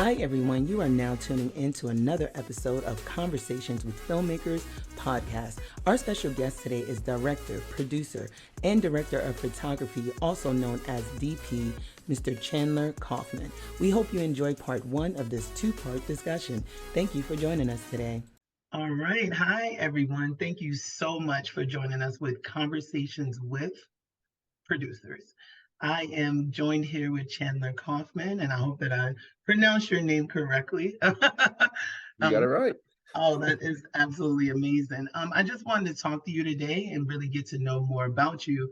Hi, everyone. You are now tuning in to another episode of Conversations with Filmmakers podcast. Our special guest today is director, producer, and director of photography, also known as DP, Mr. Chandler Kauffman. We hope you enjoy part one of this two-part discussion. Thank you for joining us today. All right. Hi, everyone. Thank you so much for joining us with Conversations with Producers. I am joined here with Chandler Kauffman, and I hope that I pronounced your name correctly. You got it right. Oh, that is absolutely amazing. I just wanted to talk to you today and really get to know more about you.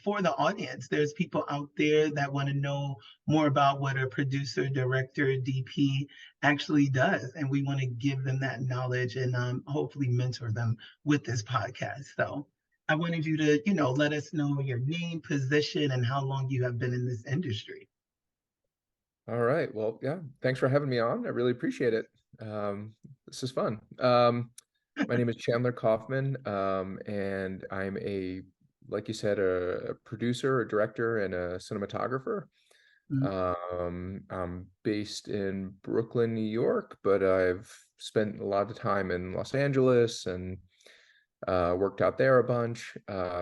For the audience, there's people out there that want to know more about what a producer, director, DP actually does, and we want to give them that knowledge and hopefully mentor them with this podcast. So I wanted you to, let us know your name, position, and how long you have been in this industry. All right. Well, yeah, thanks for having me on. I really appreciate it. This is fun. My name is Chandler Kauffman, and I'm like you said, a producer, a director, and a cinematographer. I'm based in Brooklyn, New York, but I've spent a lot of time in Los Angeles and worked out there a bunch.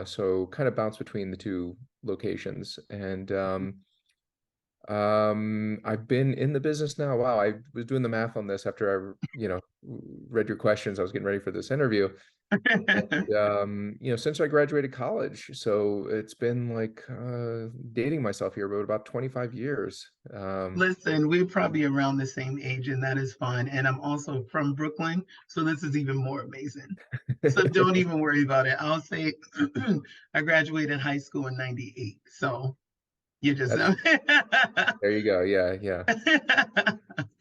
So kind of bounce between the two locations. And I've been in the business now. Wow, I was doing the math on this after I, read your questions. I was getting ready for this interview. And, since I graduated college, so it's been like dating myself here, but about 25 years. Listen, we're probably around the same age, and that is fun. And I'm also from Brooklyn, so this is even more amazing. So don't even worry about it. I'll say I graduated high school in '98. So you just know. There you go. Yeah.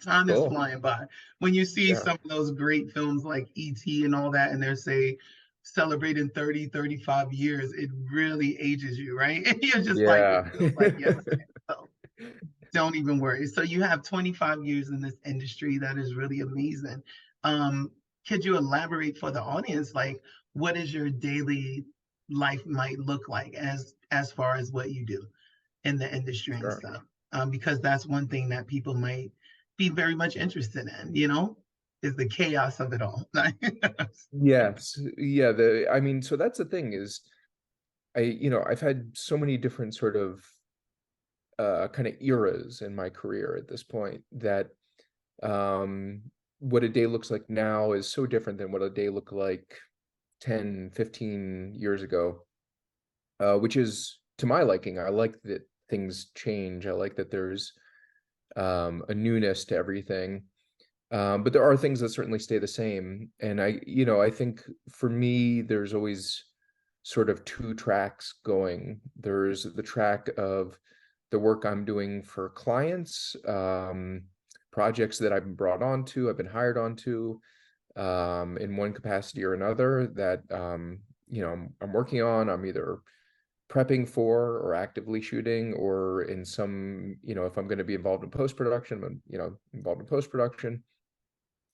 Time is Cool. flying by. When you see Yeah. some of those great films like E.T. and all that, and they're say celebrating 30, 35 years, it really ages you, right? And you're just like, it feels like yesterday. So don't even worry. So you have 25 years in this industry. That is really amazing. Could you elaborate for the audience, like what is your daily life might look like as far as what you do in the industry and Sure. stuff? Because that's one thing that people might be very much interested in, is the chaos of it all. Yes. Yeah. So that's the thing is I've had so many different sort of kind of eras in my career at this point that um what a day looks like now is so different than what a day looked like 10, 15 years ago, which is to my liking. I like that things change. I like that there's a newness to everything. But there are things that certainly stay the same. And I think for me, there's always sort of two tracks going. There's the track of the work I'm doing for clients, projects that I've been brought onto, I've been hired onto, in one capacity or another that, I'm working on. I'm either prepping for or actively shooting, or in some, if I'm going to be involved in post-production, I'm, involved in post-production.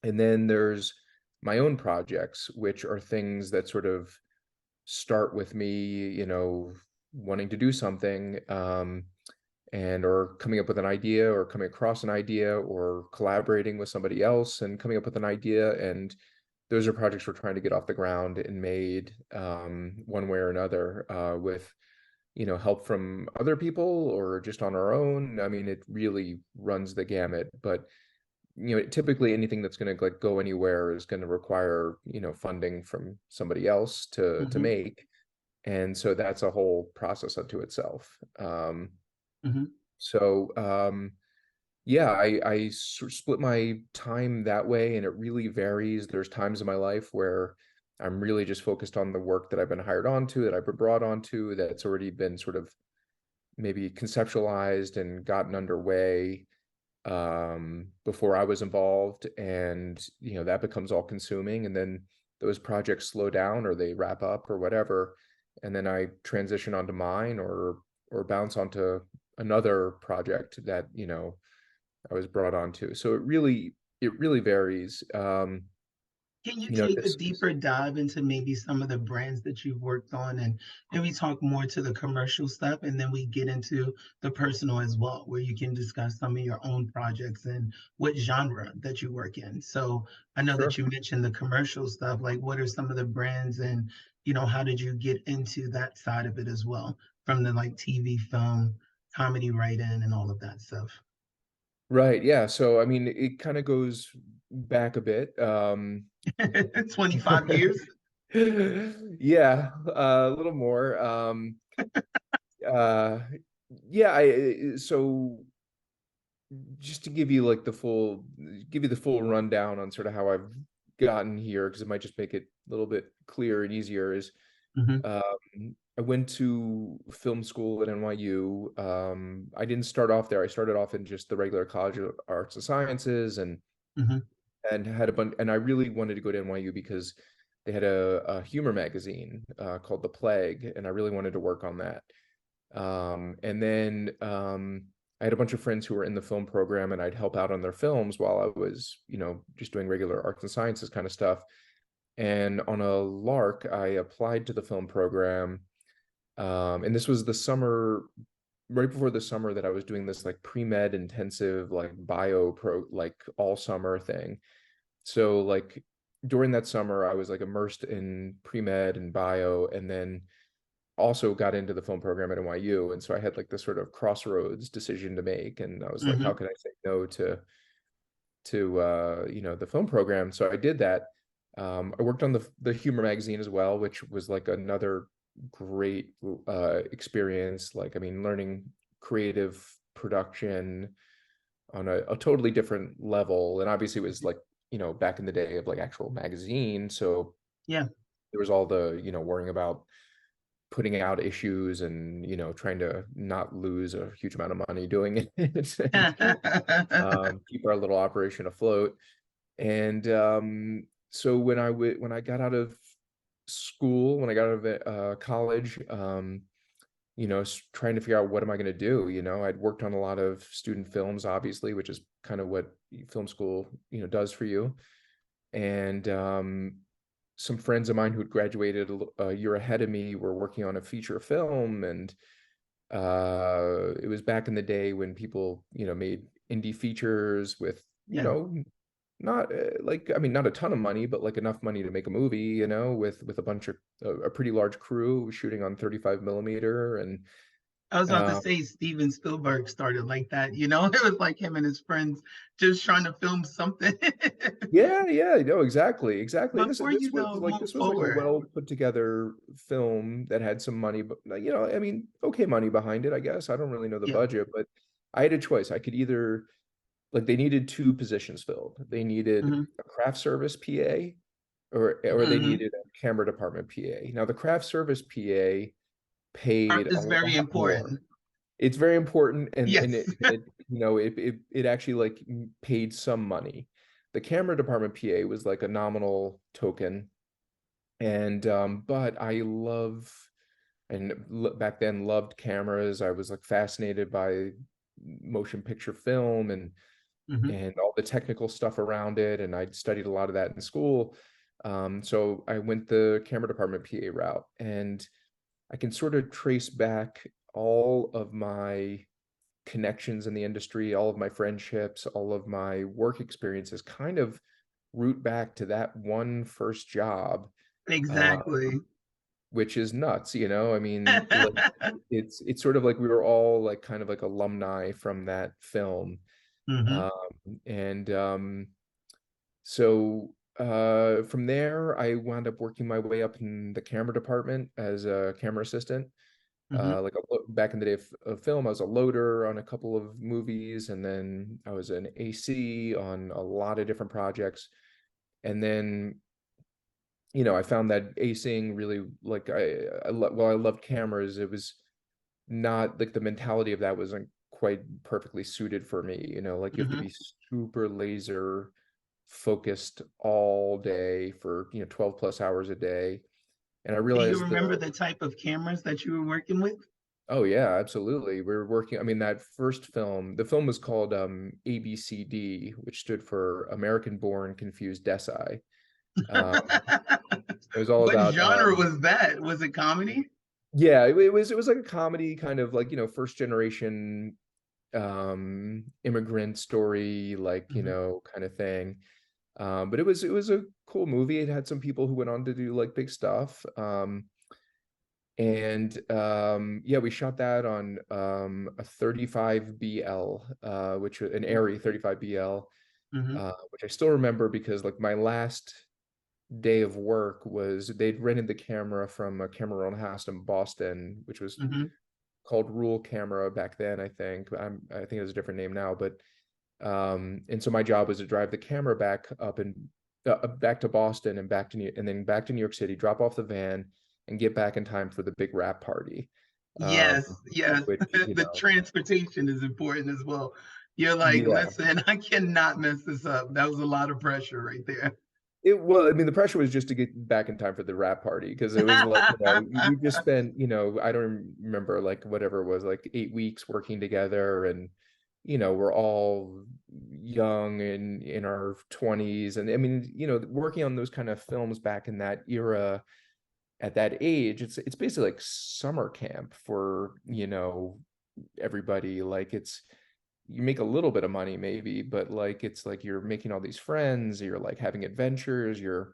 And then there's my own projects, which are things that sort of start with me, wanting to do something, and or coming up with an idea, or coming across an idea, or collaborating with somebody else and coming up with an idea. And those are projects we're trying to get off the ground and made, one way or another, with help from other people or just on our own. I mean, it really runs the gamut. But typically anything that's going to like go anywhere is going to require funding from somebody else to make. And so that's a whole process unto itself. So yeah, I sort of split my time that way, and it really varies. There's times in my life where I'm really just focused on the work that I've been hired onto, that I've been brought onto, that's already been sort of maybe conceptualized and gotten underway before I was involved. And that becomes all consuming, and then those projects slow down or they wrap up or whatever, and then I transition onto mine, or bounce onto another project that I was brought onto. So it really varies. Can you you know, take a this was deeper dive into maybe some of the brands that you've worked on and maybe talk more to the commercial stuff and then we get into the personal as well, where you can discuss some of your own projects and what genre that you work in. So I know that sure. you mentioned the commercial stuff, like what are some of the brands and how did you get into that side of it as well, from the like TV, film, comedy write-in and all of that stuff. Right, yeah. So I mean, it kind of goes back a bit. 25 years. Yeah, a little more. Uh, yeah, so just to give you like give you the full rundown on sort of how I've gotten here, because it might just make it a little bit clearer and easier, is Hmm. I went to film school at NYU. I didn't start off there. I started off in just the regular College of Arts and Sciences, Hmm. and had a bunch. And I really wanted to go to NYU because they had a humor magazine called The Plague, and I really wanted to work on that. And then I had a bunch of friends who were in the film program, and I'd help out on their films while I was, just doing regular arts and sciences kind of stuff. And on a lark, I applied to the film program. And this was the summer, right before the summer that I was doing this like pre-med intensive, like like all summer thing. So like during that summer, I was like immersed in pre-med and bio, and then also got into the film program at NYU. And so I had like this sort of crossroads decision to make. And I was like, how Hmm. can I say no to the film program? So I did that. I worked on the humor magazine as well, which was like another great experience. Like, I mean, learning creative production on a totally different level. And obviously it was like, back in the day of like actual magazine. So Yeah. there was all the, worrying about putting out issues and, trying to not lose a huge amount of money doing it and keep our little operation afloat. And so when I got out of school, when I got out of college, trying to figure out what am I going to do. I'd worked on a lot of student films, obviously, which is kind of what film school, does for you. And some friends of mine who'd graduated a year ahead of me were working on a feature film, and it was back in the day when people, made indie features with, Yeah. not like, I mean, not a ton of money, but like enough money to make a movie, with a bunch of a pretty large crew shooting on 35 millimeter. And I was about to uh, say Steven Spielberg started like that, It was like him and his friends just trying to film something. yeah, yeah, no, exactly. And Before you go move this was like a forward. well put together film that had some money, but I mean, okay, money behind it, I guess. I don't really know the Yeah. budget, but I had a choice. I could either, like, they needed two positions filled. They needed Hmm. a craft service PA, or they Hmm. needed a camera department PA. Now the craft service PA Art paid a is very lot more. important. It's very important, and Yes. it actually like paid some money. The camera department PA was like a nominal token, and but I love, and back then loved cameras. I was like fascinated by motion picture film, Hmm. and all the technical stuff around it, and I studied a lot of that in school. So I went the camera department PA route, and I can sort of trace back all of my connections in the industry, all of my friendships, all of my work experiences kind of root back to that one first job, uh, Exactly. which is nuts, I mean, like it's sort of like we were all like kind of like alumni from that film. Hmm. Um, and so from there, I wound up working my way up in the camera department as a camera assistant. Hmm. Like back in the day of film, I was a loader on a couple of movies, and then I was an AC on a lot of different projects. And then, I found that acing really, like, well, I loved cameras. It was not like the mentality of that wasn't quite perfectly suited for me. Like you have to Hmm. be super laser focused all day for 12 plus hours a day. And I Do you realized remember the type of cameras that you were working with? Oh yeah, absolutely. We were working, I mean, that first film, the film was called ABCD, which stood for American Born Confused Deci. Um, it was all What about genre was that? Was it comedy? yeah, it was like a comedy kind of like, first generation immigrant story, like, Hmm. kind of thing. But it was a cool movie. It had some people who went on to do like big stuff. And yeah, we shot that on a 35 BL, which was an Airy 35 BL, Hmm. which I still remember because like my last day of work was they'd rented the camera from a camera rental house in Boston, which was Hmm. called Rule Camera back then, I think. I think it has a different name now, but and so my job was to drive the camera back up and back to Boston and and then back to New York City, drop off the van and get back in time for the big rap party. Um, Yes, yes. which, The transportation is important as well. You're like, yeah, listen, I cannot mess this up. That was a lot of pressure right there. well, I mean, the pressure was just to get back in time for the rap party because it was like, we just spent, I don't remember like whatever it was, like 8 weeks working together, and we're all young and in our 20s, and I mean, working on those kind of films back in that era at that age, it's basically like summer camp for, everybody. Like you make a little bit of money maybe, but like it's like you're making all these friends, you're like having adventures, you're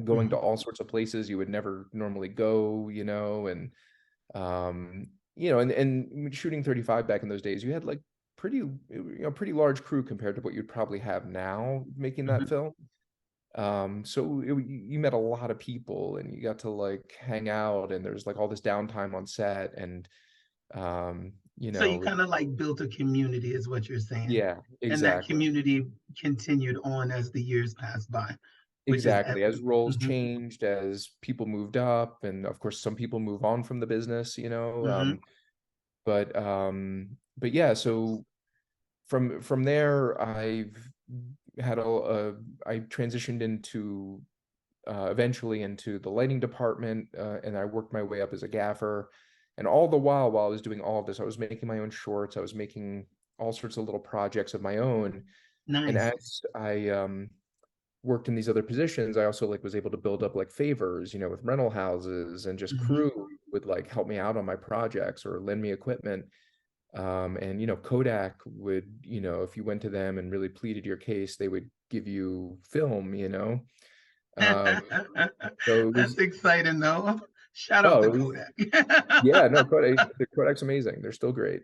going to Mhm, all sorts of places you would never normally go, and and shooting 35 back in those days, you had like pretty large crew compared to what you'd probably have now making that mhm. film. So you met a lot of people and you got to like hang out, and there's like all this downtime on set, and So you kind of like built a community, is what you're saying. yeah, And that exactly. community continued on as the years passed by, which is Exactly. As roles mhm, changed, as people moved up, and of course some people move on from the business, mhm, but yeah, so from there I transitioned into eventually into the lighting department, and I worked my way up as a gaffer. And all the while I was doing all of this, I was making my own shorts, I was making all sorts of little projects of my own. And nice. as I worked in these other positions, I also like was able to build up like favors, with rental houses, and just Mhm. crew would like help me out on my projects or lend me equipment. And Kodak would, if you went to them and really pleaded your case, they would give you film. Um, so it That's was exciting, though. Shout out oh, to it was Kodak. yeah, no, Kodak's amazing. They're still great.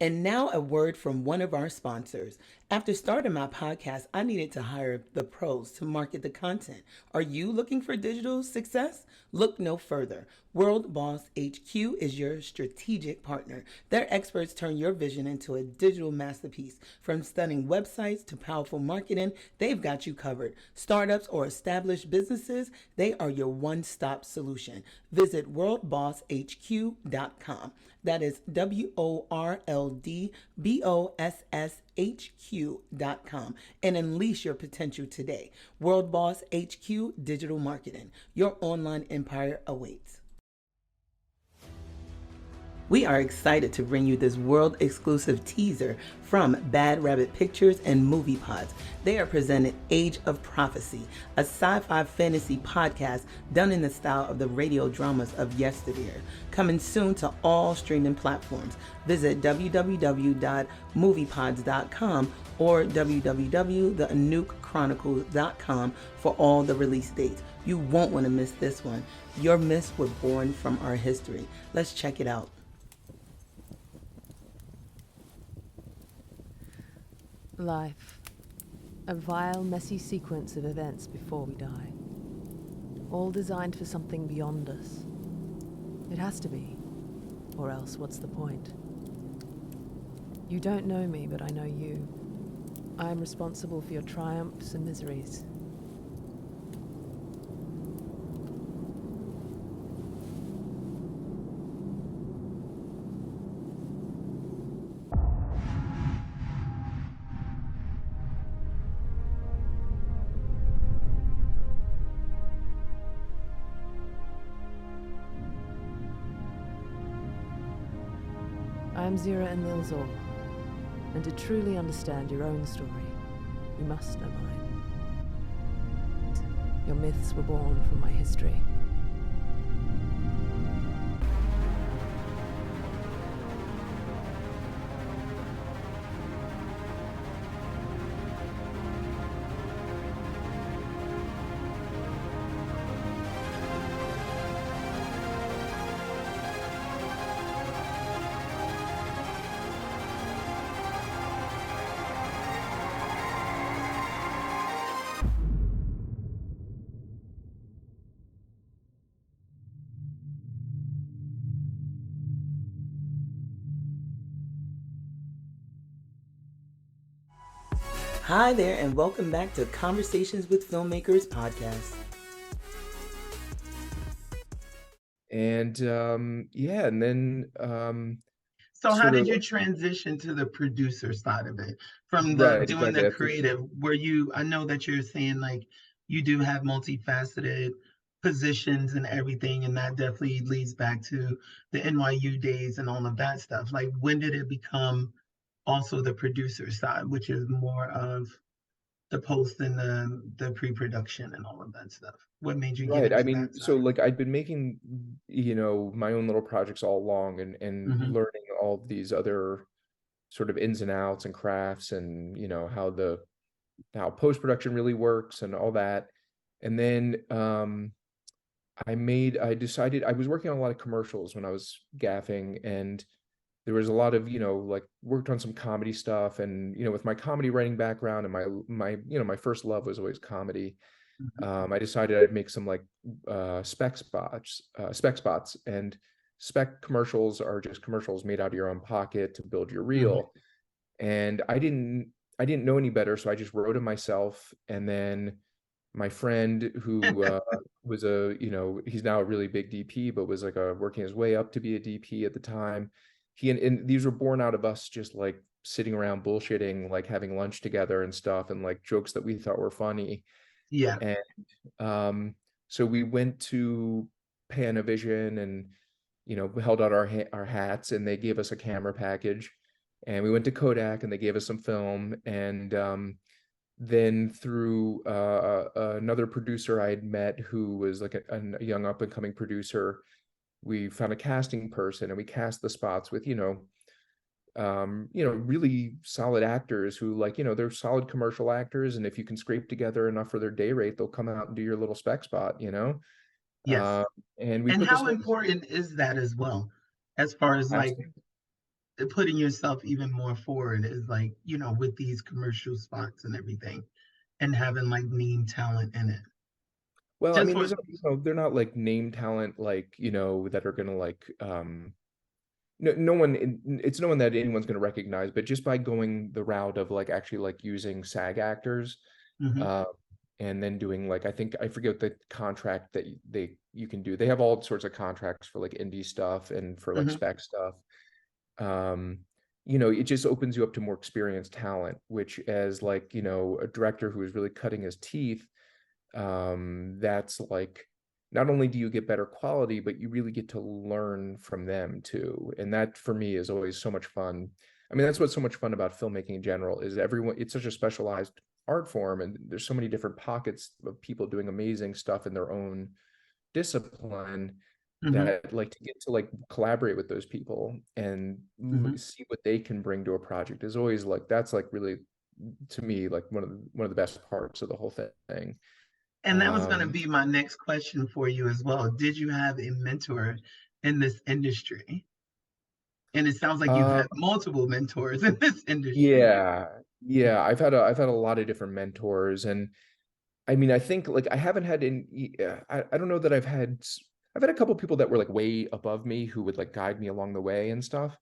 And now, a word from one of our sponsors. After starting my podcast, I needed to hire the pros to market the content. Are you looking for digital success? Look no further. World Boss HQ is your strategic partner. Their experts turn your vision into a digital masterpiece. From stunning websites to powerful marketing, they've got you covered. Startups or established businesses, they are your one stop solution. Visit worldbosshq.com. That is WORLDBOSSHQ.com, and unleash your potential today. World Boss HQ Digital Marketing. Your online empire awaits. We are excited to bring you this world exclusive teaser from Bad Rabbit Pictures and Movie Pods. They are presenting Age of Prophecy, a sci fi fantasy podcast done in the style of the radio dramas of yesteryear. Coming soon to all streaming platforms. Visit www.moviepods.com or www.thenukechronicles.com for all the release dates. You won't want to miss this one. Your myths were born from our history. Let's check it out. Life. A vile, messy sequence of events before we die. All designed for something beyond us. It has to be. Or else, what's the point? You don't know me, but I know you. I am responsible for your triumphs and miseries. I am Zira and Nilzor, and to truly understand your own story, you must know mine. Your myths were born from my history. Hi there, and welcome back to Conversations with Filmmakers podcast. And yeah, and then So how sort did of you transition to the producer side of it from the right, doing exactly. the creative? Were you, I know that you're saying like you do have multifaceted positions and everything, and that definitely leads back to the NYU days and all of that stuff. Like when did it become also the producer side, which is more of the post and the pre-production and all of that stuff? What made you get Right. I into mean, that so side? like I'd been making, my own little projects all along and Hmm. learning all of these other sort of ins and outs and crafts and how post-production really works and all that. And then I decided I was working on a lot of commercials when I was gaffing, and there was a lot of, like worked on some comedy stuff, and with my comedy writing background and my first love was always comedy. I decided I'd make some like spec spots, and spec commercials are just commercials made out of your own pocket to build your Hmm. reel. And I didn't know any better, so I just wrote it myself. And then my friend who was he's now a really big DP, but was like working his way up to be a DP at the time. And these were born out of us just like sitting around bullshitting, like having lunch together and stuff, and like jokes that we thought were funny. Yeah. And so we went to Panavision and held out our hats, and they gave us a camera package. And we went to Kodak and they gave us some film. And then through another producer I had met who was like a young up and coming producer, we found a casting person and we cast the spots with really solid actors who, like, they're solid commercial actors, and if you can scrape together enough for their day rate, they'll come out and do your little spec spot. Yes. And we And put this how whole important is that as well, as far as like absolutely. putting yourself even more forward is like, with these commercial spots and everything and having like name talent in it. Well, I Just mean, for, they're not like name talent, like, that are gonna like no one it's no one that anyone's going to recognize, but just by going the route of like actually like using SAG actors, hmm. uh, and then doing like, I forget the contract that you can do. They have all sorts of contracts for like indie stuff and for like Hmm. spec stuff. um it just opens you up to more experienced talent, which, as like, a director who is really cutting his teeth, that's like, not only do you get better quality, but you really get to learn from them too. And that for me is always so much fun. I mean, that's what's so much fun about filmmaking in general, is it's such a specialized art form, and there's so many different pockets of people doing amazing stuff in their own discipline, Hmm. that like to get to like collaborate with those people and Hmm. see what they can bring to a project is always like, that's like really, to me, like one of the best parts of the whole thing. And that was going to um be my next question for you as well. Did you have a mentor in this industry? And it sounds like you've uh had multiple mentors in this industry. yeah, yeah, I've had a lot of different mentors. And I mean, I think like I haven't had I don't know that I've had a couple people that were like way above me who would like guide me along the way and stuff,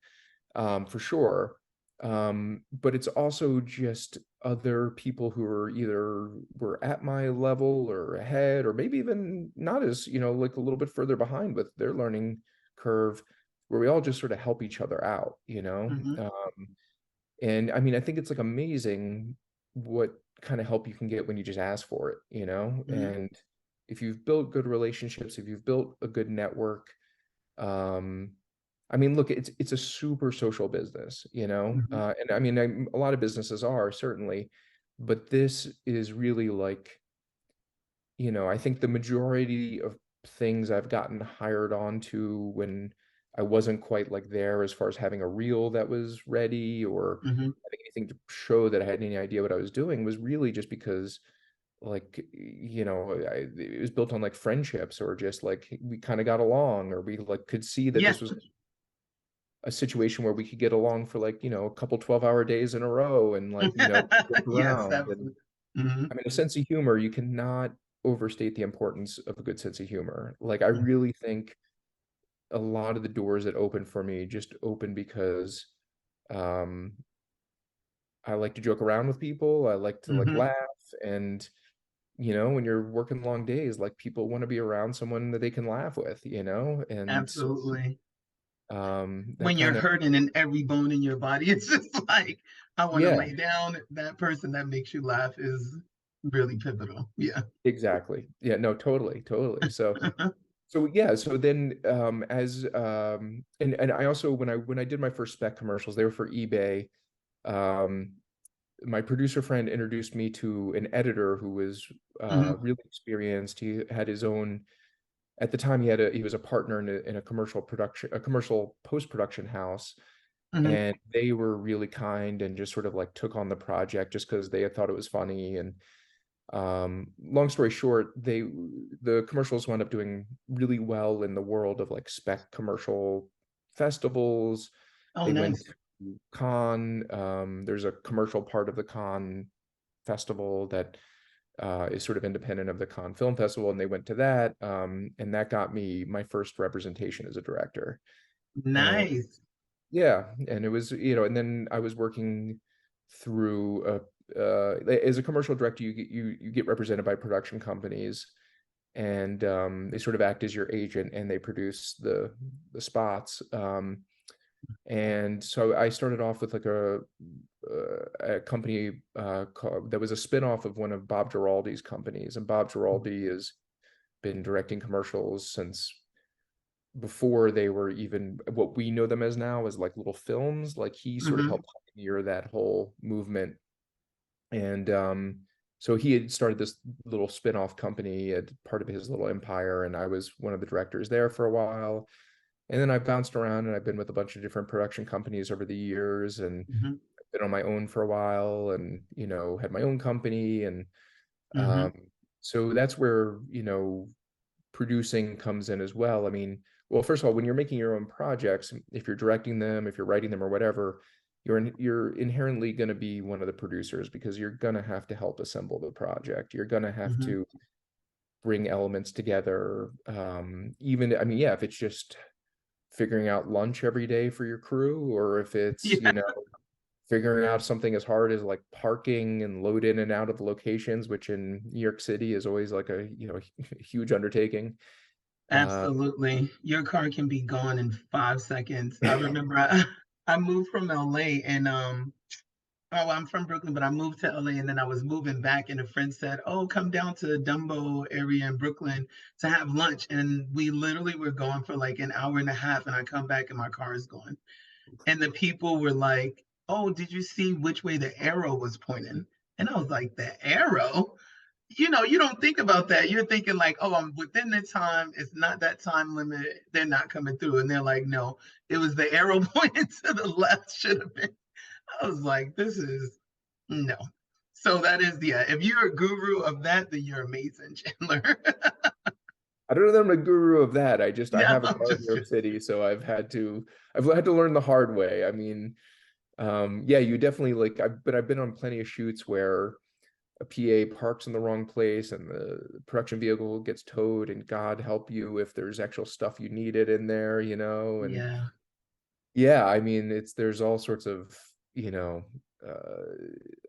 for sure. But it's also just other people who are either were at my level or ahead, or maybe even not, as like a little bit further behind with their learning curve, where we all just sort of help each other out. Hmm. And I mean, I think it's like amazing what kind of help you can get when you just ask for it. Hmm. And if you've built good relationships, if you've built a good network, um, I mean, look, it's a super social business. Hmm. And I mean, a lot of businesses are, certainly, but this is really like, I think the majority of things I've gotten hired on to when I wasn't quite like there as far as having a reel that was ready or Hmm. having anything to show that I had any idea what I was doing was really just because like it was built on like friendships or just like we kind of got along or we like could see that Yeah. this was a situation where we could get along for like a couple 12-hour days in a row and like joke Yes, around. And absolutely. Hmm. I mean, a sense of humor, you cannot overstate the importance of a good sense of humor. Like I really think a lot of the doors that open for me just open because um I like to joke around with people. I like to like Hmm. laugh. And when you're working long days, like people want to be around someone that they can laugh with, and so Absolutely. that When you're kind of, hurting in every bone in your body, it's just like, I want to yeah, lay down. That person that makes you laugh is really pivotal. Yeah. exactly. Yeah, no, totally, totally. So yeah, so then as and I also when I did my first spec commercials, they were for eBay. Um my producer friend introduced me to an editor who was Hmm. really experienced. He had his own at the time he was a partner in a commercial post-production house, Hmm. and they were really kind and just sort of like took on the project just because they had thought it was funny. And long story short, the commercials wound up doing really well in the world of like spec commercial festivals. Oh, They went nice. to Cannes. There's a commercial part of the Cannes festival that is sort of independent of the Cannes Film Festival, and they went to that, and that got me my first representation as a director. And Nice. yeah, and it was, and then I was working through as a commercial director, you get represented by production companies, and they sort of act as your agent, and they produce the spots. And so I started off with like a company that was a spinoff of one of Bob Giraldi's companies, and Bob Giraldi has been directing commercials since before they were even what we know them as now as like little films. Like he sort of Hmm. helped pioneer that whole movement. And so he had started this little spin-off company at part of his little empire, and I was one of the directors there for a while. And then I bounced around and I've been with a bunch of different production companies over the years, and Hmm. been on my own for a while, and had my own company. And Hmm. um so that's where producing comes in as well. I mean, well, first of all, when you're making your own projects, if you're directing them, if you're writing them or whatever, you're inherently going to be one of the producers because you're going to have to help assemble the project. You're going to have Hmm. to bring elements together. Even, I mean, yeah, if it's just figuring out lunch every day for your crew, or if it's, Yeah. figuring out something as hard as like parking and load in and out of locations, which in New York City is always like a, huge undertaking. Uh, Absolutely. Your car can be gone in 5 seconds. I remember I moved from LA and oh, I'm from Brooklyn, but I moved to LA and then I was moving back and a friend said, "Oh, come down to Dumbo area in Brooklyn to have lunch." And we literally were gone for like an hour and a half and I come back and my car is gone. And the people were like, "Oh, did you see which way the arrow was pointing?" And I was like, "The arrow?" You don't think about that. You're thinking like, "Oh, I'm within the time. It's not that time limit. They're not coming through." And they're like, "No, it was the arrow pointing to the left. Should have been." I was like, "This is no." So that is, yeah. If you're a guru of that, then you're amazing, Chandler. I don't know that I'm a guru of that. I Yeah, have a I'm car in New just York City, so I've had to learn the hard way. I mean, yeah, you definitely like I've been on plenty of shoots where a PA parks in the wrong place and the production vehicle gets towed, and God help you if there's actual stuff you needed in there, and yeah. yeah, I mean, there's all sorts of, you know,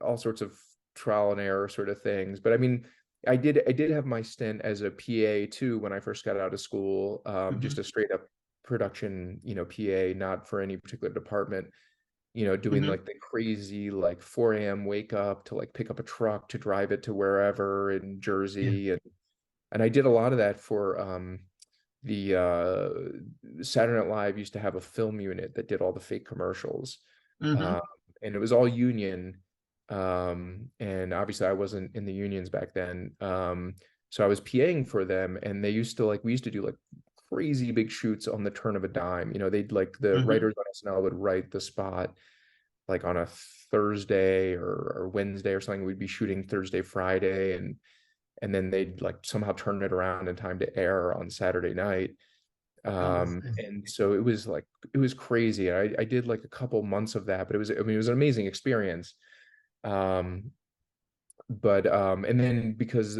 all sorts of trial and error sort of things. But I mean, I did have my stint as a PA too when I first got out of school, just Hmm. a straight up production, PA, not for any particular department, doing Hmm. like the crazy like 4 a.m. wake up to like pick up a truck to drive it to wherever in Yeah. Jersey. And I did a lot of that for the Saturday Night Live used to have a film unit that did all the fake commercials, Hmm. uh, and it was all union. And obviously, I wasn't in the unions back then. So I was PAing for them, and we used to do like crazy big shoots on the turn of a dime. They'd like the Hmm. writers on SNL would write the spot like on a Thursday or Wednesday or something. We'd be shooting Thursday, Friday, and then they'd like somehow turn it around in time to air on Saturday night. Oh, that's nice. And so it was crazy. I did like a couple months of that, but it was an amazing experience. Um, but and then because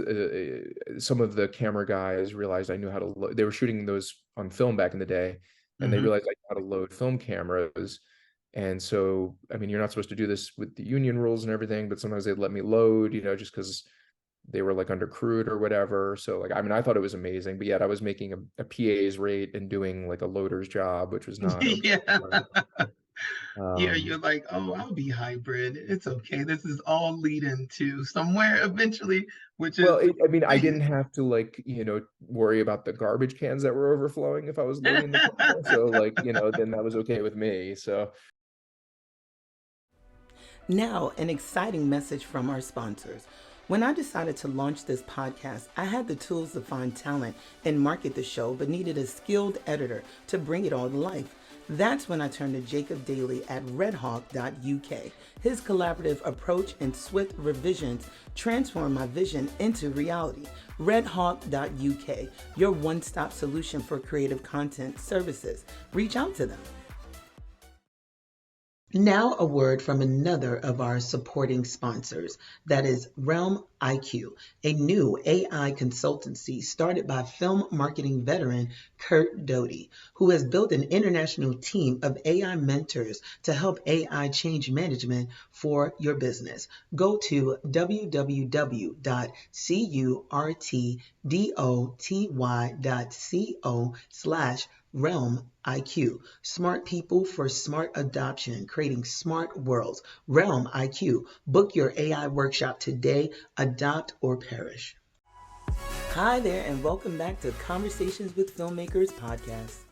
some of the camera guys realized I knew how to they were shooting those on film back in the day, and they Hmm. realized I knew how to load film cameras. And so, I mean, you're not supposed to do this with the union rules and everything, but sometimes they'd let me load, just because they were like undercrewed or whatever. So like, I mean, I thought it was amazing, but yet I was making a PA's rate and doing like a loader's job, which was not okay. Yeah. Yeah, Um, you're like, oh, I'll be hybrid. It's okay. This is all leading to somewhere eventually, which well, is I mean, I didn't have to like, worry about the garbage cans that were overflowing if I was loading the camera. So like, then that was okay with me. So Now, an exciting message from our sponsors. When I decided to launch this podcast, I had the tools to find talent and market the show, but needed a skilled editor to bring it all to life. That's when I turned to Jacob Daly at redhawk.uk. His collaborative approach and swift revisions transformed my vision into reality. redhawk.uk, your one-stop solution for creative content services. Reach out to them. Now a word from another of our supporting sponsors, that is Realm IQ, a new AI consultancy started by film marketing veteran Kurt Doty, who has built an international team of AI mentors to help AI change management for your business. Go to www.curtdoty.co/Realm IQ. Smart people for smart adoption, creating smart worlds. Realm IQ. Book your AI workshop today. Adopt or perish. Hi there, and welcome back to Conversations with Filmmakers podcast.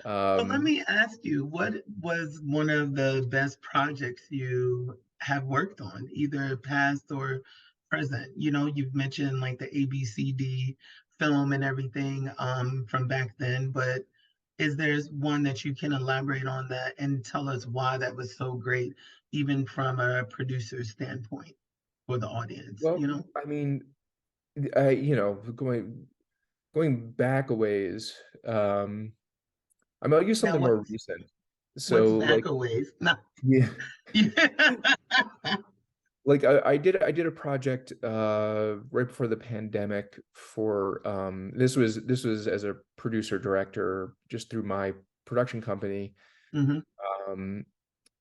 So let me ask you, what was one of the best projects you have worked on, either past or present? You've mentioned like the ABCD film and everything from back then, but is there one that you can elaborate on that and tell us why that was so great, even from a producer standpoint for the audience, well, I mean, I, going back a ways, I mean, I'll use Now, something more recent. what's So like, back a ways? No. yeah, Yeah. like I did a project right before the pandemic for this was as a producer director just through my production company, Hmm. um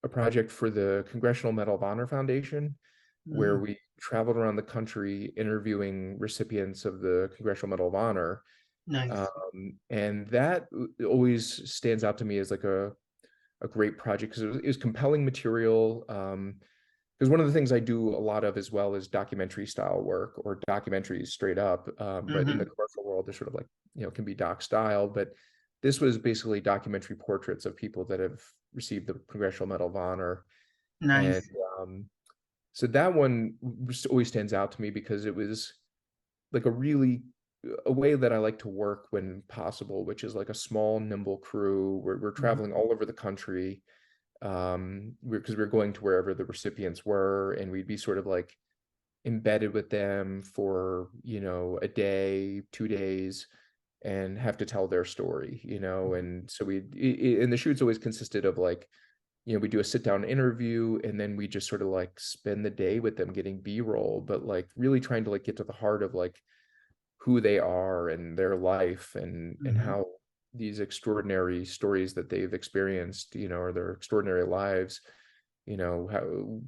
a project for the Congressional Medal of Honor Foundation, where we traveled around the country interviewing recipients of the Congressional Medal of Honor. Nice. And that always stands out to me as like a great project because it was compelling material. Because one of the things I do a lot of as well is documentary style work or documentaries straight up. But in the Hmm. commercial world, they're sort of like, can be doc style. But this was basically documentary portraits of people that have received the Congressional Medal of Honor. And Nice. um, so that one just always stands out to me because it was like a way that I like to work when possible, which is like a small, nimble crew. We're Mhm. traveling all over the country, because we're going to wherever the recipients were, and we'd be sort of like embedded with them for a day, 2 days, and have to tell their story. And so and the shoots always consisted of like, we do a sit down interview, and then we just sort of like spend the day with them getting B-roll, but like really trying to like get to the heart of like who they are and their life, and Mhm. how these extraordinary stories that they've experienced, or their extraordinary lives, how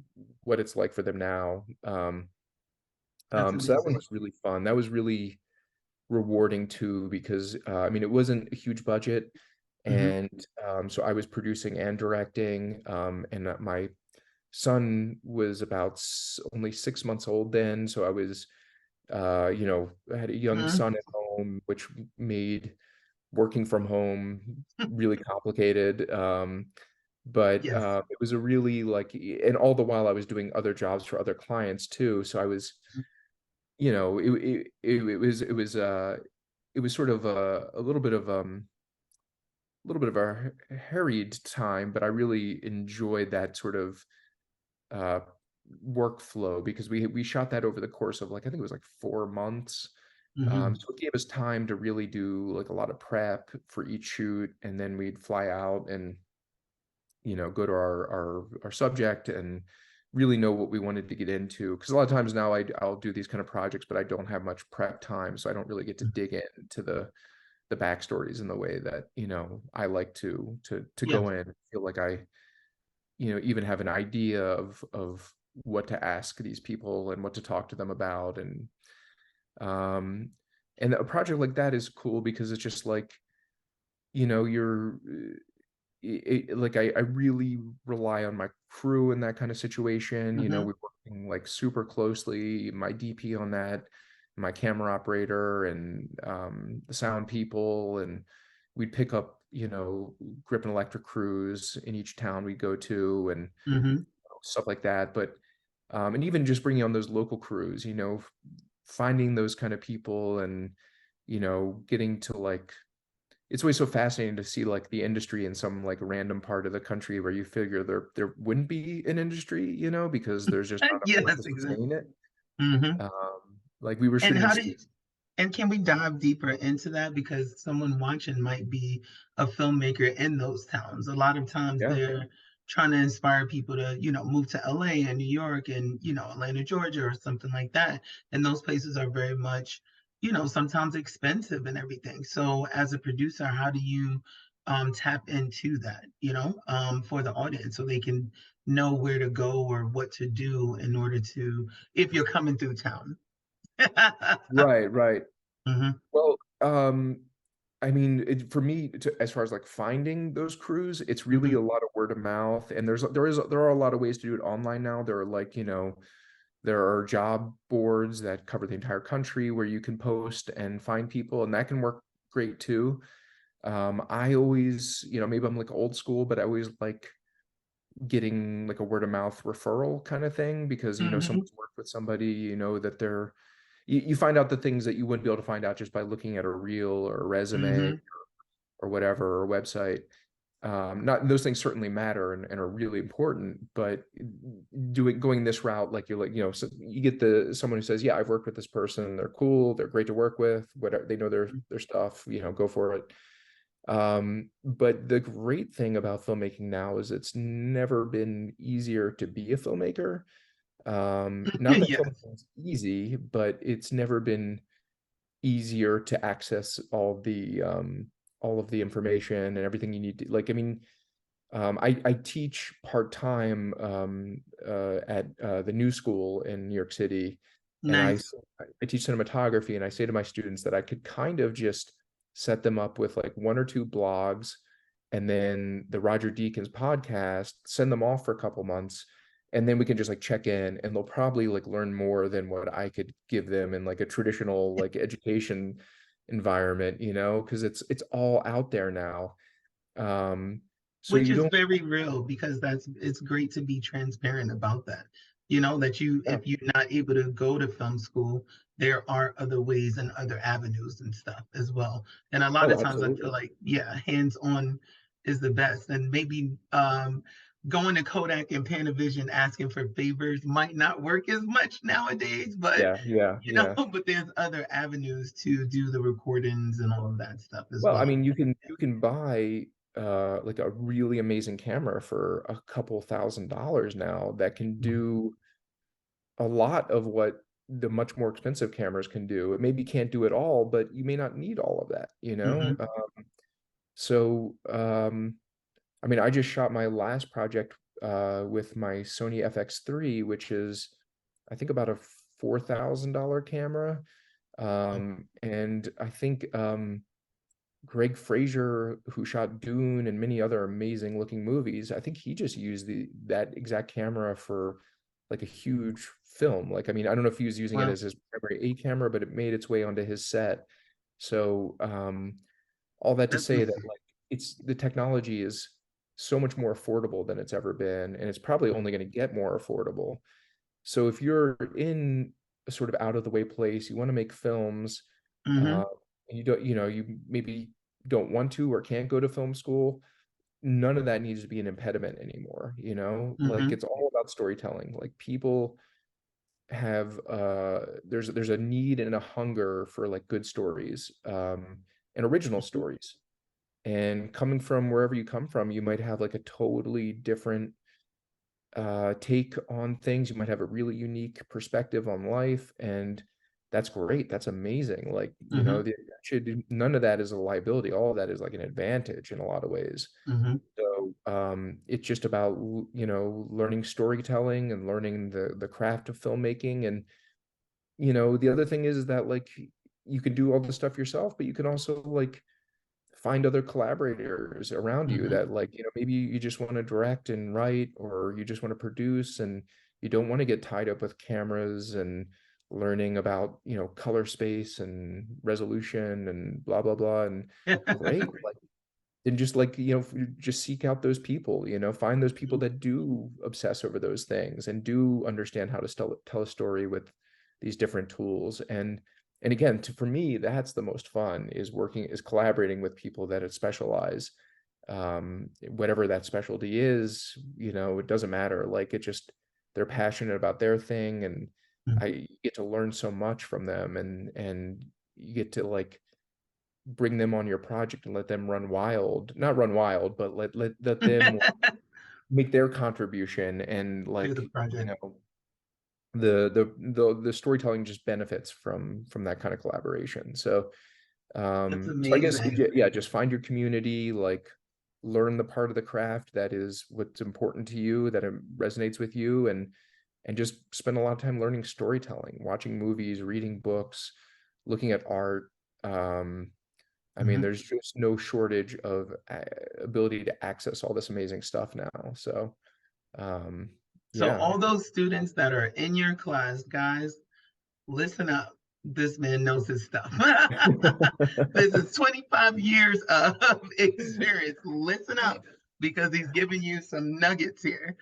what it's like for them now. That's So that one amazing. was really fun. That was really rewarding too, because I mean, it wasn't a huge budget, Hmm. and so I was producing and directing, and my son was about only 6 months old then, so I was I had a young Hmm. son at home, which made working from home really complicated. But Yes. it was a really like, and all the while I was doing other jobs for other clients too. So I was, you know, it was sort of a little bit of a harried time, but I really enjoyed that sort of uh, workflow because we shot that over the course of like I think it was like 4 months. Hmm. So it gave us time to really do like a lot of prep for each shoot, and then we'd fly out and go to our subject and really know what we wanted to get into. Because a lot of times now I'll do these kind of projects, but I don't have much prep time, so I don't really get to dig into the backstories in the way that I like to Yeah. go in and feel like I even have an idea of what to ask these people and what to talk to them about. Um and a project like that is cool because it's just like you're like I really rely on my crew in that kind of situation. Hmm. We're working like super closely, my DP on that, my camera operator, and the sound people, and we'd pick up grip and electric crews in each town we go to, and Hmm. stuff like that. But and even just bringing on those local crews, finding those kind of people, and getting to like it's always so fascinating to see like the industry in some like random part of the country where you figure there wouldn't be an industry, because there's just not enough work to Yes, exactly. sustain it. Hmm. Like we were And shooting how do you, and can we dive deeper into that? Because someone watching might be a filmmaker in those towns. A lot of times yeah, they're trying to inspire people to, move to LA and New York and, Atlanta, Georgia, or something like that. And those places are very much, sometimes expensive and everything. So as a producer, how do you tap into that, for the audience so they can know where to go or what to do in order to, if you're coming through town? right. Hmm. Well, I mean, for me, as far as like finding those crews, it's really a Hmm. lot of word of mouth, and there are a lot of ways to do it online now. There are like there are job boards that cover the entire country where you can post and find people, and that can work great too. I always, maybe I'm like old school, but I always like getting like a word of mouth referral kind of thing because Hmm. someone's worked with somebody, that you find out the things that you wouldn't be able to find out just by looking at a reel or a resume Hmm. or whatever, or website. Not those things certainly matter and are really important, but going this route, like you're like, so you get someone who says, yeah, I've worked with this person, they're cool, they're great to work with, whatever, they know their stuff, go for it. But the great thing about filmmaking now is it's never been easier to be a filmmaker. Not that Yes. filmmaking is easy, but it's never been easier to access all of the information and everything you need to, like, I mean, I teach part-time at the New School in New York City, and Nice. I teach cinematography, and I say to my students that I could kind of just set them up with like one or two blogs, and then the Roger Deakins podcast, send them off for a couple months, and then we can just like check in, and they'll probably like learn more than what I could give them in like a traditional like education environment, because it's all out there now. Um, so Which you is don't, very real because it's great to be transparent about that. That yeah. if you're not able to go to film school, there are other ways and other avenues and stuff as well. And a lot Oh, of times I feel absolutely. like, yeah, hands-on is the best. And maybe going to Kodak and Panavision asking for favors might not work as much nowadays, but Yeah. but there's other avenues to do the recordings and all of that stuff as Well, I well. mean, you can buy like a really amazing camera for a couple $1,000s now that can do a lot of what the much more expensive cameras can do. It maybe can't do it all, but you may not need all of that, Hmm. So I mean, I just shot my last project with my Sony FX3, which is I think about a $4,000 camera. And I think Greg Fraser, who shot Dune and many other amazing looking movies, I think he just used that exact camera for like a huge film. Like, I mean, I don't know if he was using it Well, as his primary A camera, but it made its way onto his set. So, all that to that's say that amazing. like the technology is so much more affordable than it's ever been, and it's probably only going to get more affordable. So if you're in sort of out of the way place. You want to make films. Mm-hmm. And you don't, you maybe don't want to or can't go to film school. None of that needs to be an impediment anymore, like Mm-hmm. it's all about storytelling. Like people have there's a need and a hunger for like good stories, and original stories. And coming from wherever you come from, you might have like a totally different take on things. You might have a really unique perspective on life, and that's great. That's amazing. Like, Mm-hmm. none of that is a liability. All of that is like an advantage in a lot of ways. Mm-hmm. So it's just about learning storytelling and learning the craft of filmmaking. And the other thing is that like you can do all the stuff yourself, but you can also like find other collaborators around you Mm-hmm. that like maybe you just want to direct and write, or you just want to produce, and you don't want to get tied up with cameras and learning about color space and resolution and blah blah blah. And great, like, and just like just seek out those people, find those people that do obsess over those things and do understand how to tell a story with these different tools. And again, for me, that's the most fun, is collaborating with people that specialize, whatever that specialty is. It doesn't matter, like it just, they're passionate about their thing, and I get to learn so much from them, and you get to like bring them on your project and let them not run wild, but let them make their contribution. And To the like, project. the storytelling just benefits from that kind of collaboration. So That's I guess, amazing. yeah, just find your community, like learn the part of the craft that is what's important to you, that it resonates with you, and just spend a lot of time learning storytelling, watching movies, reading books, looking at art. I mean, Mm-hmm. there's just no shortage of ability to access all this amazing stuff now. So, So yeah. all those students that are in your class, guys, listen up. This man knows his stuff. This is 25 years of experience. Listen up because he's giving you some nuggets here.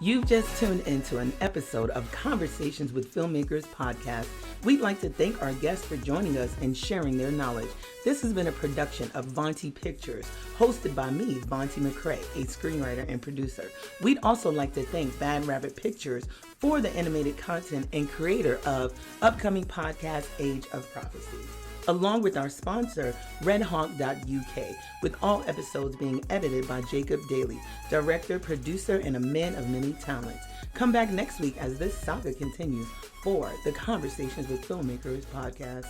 You've just tuned into an episode of Conversations with Filmmakers podcast. We'd like to thank our guests for joining us and sharing their knowledge. This has been a production of Vonti Pictures, hosted by me, Vonti McCrae, a screenwriter and producer. We'd also like to thank Bad Rabbit Pictures for the animated content and creator of upcoming podcast Age of Prophecy, along with our sponsor, redhawk.uk, with all episodes being edited by Jacob Daly, director, producer, and a man of many talents. Come back next week as this saga continues for the Conversations with Filmmakers podcast.